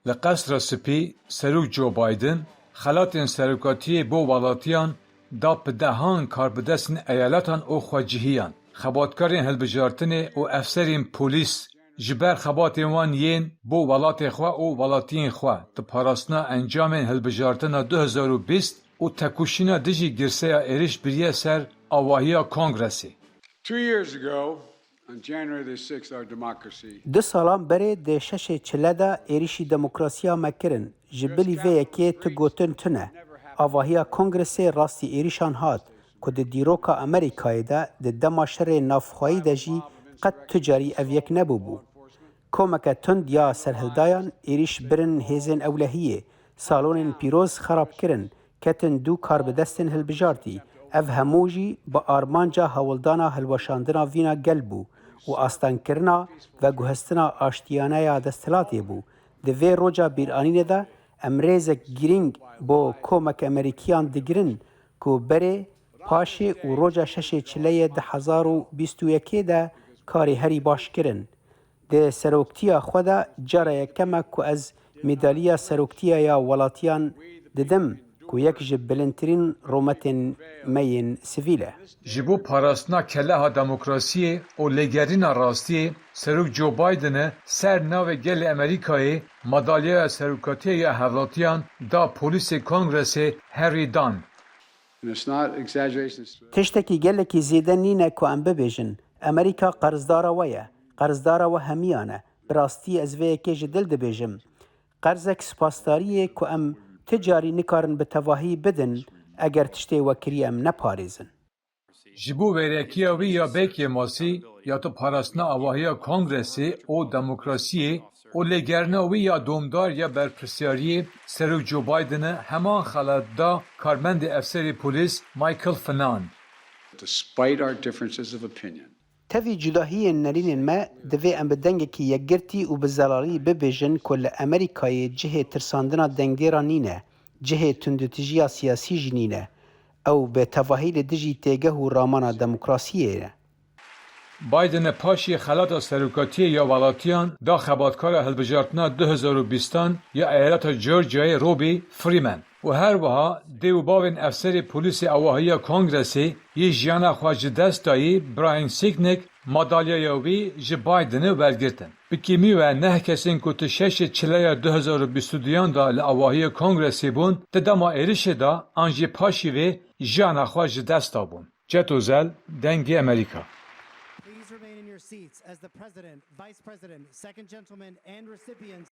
لقصر سپی سروک جو بایدن خلاتین سروکاتی بو ولاتیان دا پدهان کاربدسن ایالاتان او خواجهیان خباتکارین هلبجارتن او افسرین پولیس جبر خباتین وان یین بو ولات خوا او ولاتین خوا د پاراستنا انجامین هلبجارتنا 2020 او تکوشینا دجی گرسه ایریش بریه سر آواهی کانگرسی. 2 years ago, on January the 6th, our democracy. دو سالان بره ده شش چلده ایریشی دموکراسیا مکرن جبلی وی که تو گوتن تنه آواهی کانگرسی راستی ایریشان هات که ده دیروکا امریکای ده ده دماشر نافخوایی ده جی قد تجاری اویک نبو بو. کومک تند یا سرهلدایان ایریش برن هیزن اولهیه سالون پیروز خراب کرن کتن دو کار بدستن هلبجارتی اف هموجی با آرمانجا هولدانا هلوشاندنا وینا گلبو و آستان کرنا و گوهستنا آشتیانه یا دستلاتی بو ده وی روجا بیرانینه ده امریزک گیرینگ با کومک امریکیان دگرن که بره پاشه و روجا شش چلیه ده 1021 ده کاری هری باش کرن ده سروکتیا خدا جاره یکمه که از مدالیا سروکتیا یا ولاتیان ددم که یک جبلنترین رومتن مین سیویله. جبو پاراستنا کله ها دموکراسی او لگرینا راستی سروک جو بایدن سر ناو گل امریکای مدالیا سروکاتی یا هولاتیان دا پولیس کانگرسی هری دان. تشتکی گله که زیده نینه که ام ببیجن امریکا قرضدار ویه قرضدار و همیانه براستی از وی که جدل دبیجم قرضک سپاسداریه که ام تجاری نکارن به تواهی بدن اگر تشتی وکری ام نپاریزن. جبو ویرکیا وی یا بیکی ماسی یا تو پاراستنا آواهی کانگرسی او دموکراسی او لگرنا وی یا دومدار یا برپرسیاری سروک جو بایدن همان خلط دا کارمند افسر پولیس مایکل فنان. Despite our differences of opinion. تفی جداهی نرین ما دوی ام بدنگ که یگرتی و بزلالی ببیجن کل امریکای جه ترساندنا دنگدیرا نینه جه تندتجیا سیاسی جنینه او به تواهیل دجی تیگه و رامانا دموکراسیه. بایدن پاشی خلات سروکاتی یا ولاتیان دا خباتکار هلبجارتنا 2020 یا ایالت جورجیای روبی فریمن و هر وها دیو باوین افسر پولیس آواهی کانگرسی یه جیانا خواج دست دایی براین سیگنیک مدالیاوی جی بایدن برگرتن. بکیمی و نه کسین که تشش چلای 2022 دا لآواهی کانگرسی بون تداما ایرش دا انجی پاشی و جیانا خواج دست دابون. جتوزل دنگی امریکا. Please remain in your seats as the President, Vice President, Second Gentleman, and recipients